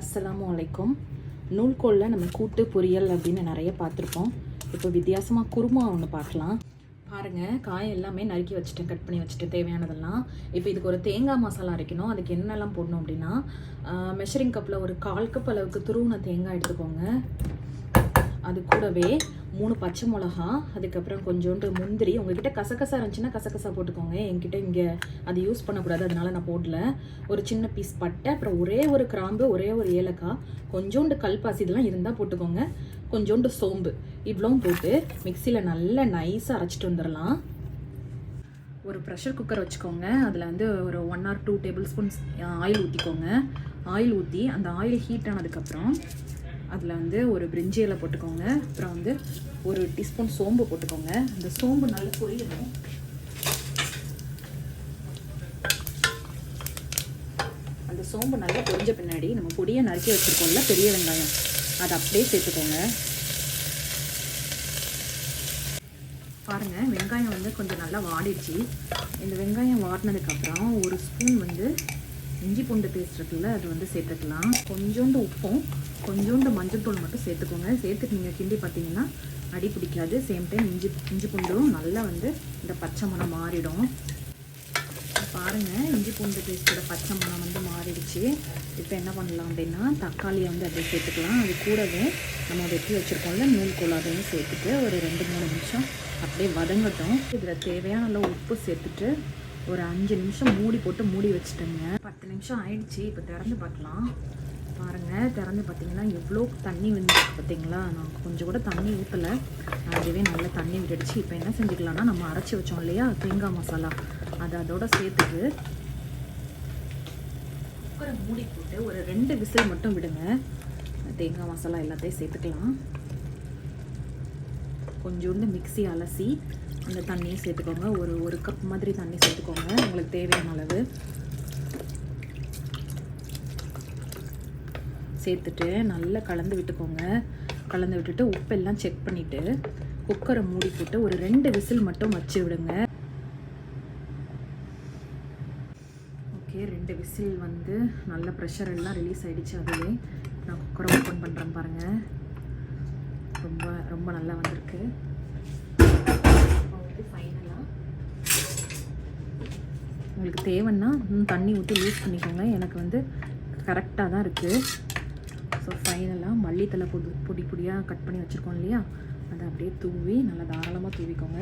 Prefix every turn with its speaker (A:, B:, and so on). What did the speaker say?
A: அஸ்ஸலாமு அலைக்கும். நூல்கோலில் நம்ம கூட்டு பொரியல் அப்படின்னு நிறைய பார்த்துருப்போம். இப்போ வித்தியாசமாக குருமா ஒன்று பார்க்கலாம். பாருங்கள், காய் எல்லாமே நறுக்கி வச்சுட்டேன், கட் பண்ணி வச்சுட்டேன் தேவையானதெல்லாம். இப்போ இதுக்கு ஒரு தேங்காய் மசாலா அரைக்கணும். அதுக்கு என்னெல்லாம் போடணும் அப்படின்னா, மெஷரிங் கப்பில் ஒரு 1/4 கப் அளவுக்கு துருவின தேங்காய் எடுத்துக்கோங்க. அது கூடவே 3 பச்சை மிளகா, அதுக்கப்புறம் கொஞ்சோண்டு முந்திரி. உங்ககிட்ட கசகசா இருந்துச்சுன்னா கசகசா போட்டுக்கோங்க. என்கிட்ட இங்கே அது யூஸ் பண்ணக்கூடாது, அதனால நான் போடல. ஒரு சின்ன பீஸ் பட்டை, அப்புறம் ஒரே ஒரு கிராம்பு, ஒரே ஒரு ஏலக்காய், கொஞ்சோண்டு கல்பாசி, இதெல்லாம் இருந்தால் போட்டுக்கோங்க. கொஞ்சோண்டு சோம்பு, இவ்வளவும் போட்டு மிக்சியில் நல்லா நைஸாக அரைச்சிட்டு வந்துடலாம். ஒரு ப்ரெஷர் குக்கர் வச்சுக்கோங்க. அதில் வந்து ஒரு 1 or 2 டேபிள் ஸ்பூன்ஸ் ஆயில் ஊற்றிக்கோங்க. ஆயில் ஊற்றி அந்த ஆயில் ஹீட் ஆனதுக்கப்புறம் அதில் வந்து ஒரு பிரிஞ்சி இலை போட்டுக்கோங்க. அப்புறம் வந்து ஒரு டீஸ்பூன் சோம்பு போட்டுக்கோங்க. அந்த சோம்பு நல்லா பொரியணும். அந்த சோம்பு நல்லா பொரிஞ்ச பின்னாடி நம்ம பொடியை நறுக்கி வச்சுருக்கோம்ல பெரிய வெங்காயம், அதை அப்படியே சேர்த்துக்கோங்க. பாருங்கள், வெங்காயம் வந்து கொஞ்சம் நல்லா வாடிடுச்சு. இந்த வெங்காயம் வாடினதுக்கப்புறம் ஒரு ஸ்பூன் வந்து இஞ்சி பூண்டு பேஸ்ட் இருக்குல்ல, அது வந்து சேர்த்துக்கலாம். கொஞ்சோண்டு உப்பும் கொஞ்சோண்டு மஞ்சள் தூள் மட்டும் சேர்த்துக்கோங்க. சேர்த்துட்டு நீங்கள் கிண்டி பார்த்தீங்கன்னா அடி பிடிக்காது. சேம் டைம் இஞ்சி பூண்டும் நல்லா வந்து இந்த பச்சை மணம் மாறிடும். பாருங்கள், இஞ்சி பூண்டு பேஸ்ட்டோட பச்சை மணம் வந்து மாறிடுச்சு. இப்போ என்ன பண்ணலாம் அப்படின்னா, தக்காளியை வந்து அப்படியே சேர்த்துக்கலாம். அது கூடவே நம்ம வெட்டி வச்சுருக்கோம்ல நூல்கோல், அதையும் சேர்த்துட்டு ஒரு 2-3 நிமிஷம் அப்படியே வதங்கட்டும். இதில் தேவையான நல்லா உப்பு சேர்த்துட்டு ஒரு 5 நிமிஷம் மூடி போட்டு மூடி வச்சுட்டேங்க. 10 நிமிஷம் ஆயிடுச்சு. இப்போ திறந்து பார்க்கலாம். பாருங்கள், திறந்து பார்த்தீங்கன்னா எவ்வளோ தண்ணி வந்துருக்கு பார்த்தீங்களா. நான் கொஞ்சம் கூட தண்ணி ஊற்றலை, அதுவே நல்லா தண்ணி விட்டுடுச்சு. இப்போ என்ன செஞ்சுக்கலாம்னா, நம்ம அரைச்சி வச்சோம் இல்லையா தேங்காய் மசாலா, அதை அதோட சேர்த்துட்டு குக்கரை மூடி போட்டு ஒரு 2 விசில் மட்டும் விடுங்க. தேங்காய் மசாலா எல்லாத்தையும் சேர்த்துக்கலாம். கொஞ்சோண்டு மிக்ஸி அலசி அந்த தண்ணியை சேர்த்துக்கோங்க. ஒரு கப் மாதிரி தண்ணி சேர்த்துக்கோங்க, உங்களுக்கு தேவையான அளவு சேர்த்துட்டு நல்லா கலந்து விட்டுக்கோங்க. கலந்து விட்டுட்டு உப்பெல்லாம் செக் பண்ணிவிட்டு குக்கரை மூடி போட்டு ஒரு 2 விசில் மட்டும் வச்சு விடுங்க. ஓகே, 2 விசில் வந்து நல்ல ப்ரெஷர் எல்லாம் ரிலீஸ் ஆகிடுச்சு. அதுவே நான் குக்கரை ஓப்பன் பண்ணுறேன். பாருங்கள், ரொம்ப ரொம்ப நல்லா வந்திருக்கு. ஃபைனலாக உங்களுக்கு தேவைன்னா தண்ணி ஊற்றி யூஸ் பண்ணிக்கோங்க. எனக்கு வந்து கரெக்டாக தான் இருக்குது. ஸோ ஃபைனலாக மல்லித்தலை பொடி பொடியாக கட் பண்ணி வச்சுருக்கோம் இல்லையா, அதை அப்படியே தூவி நல்லா தாராளமாக தூவிக்கோங்க.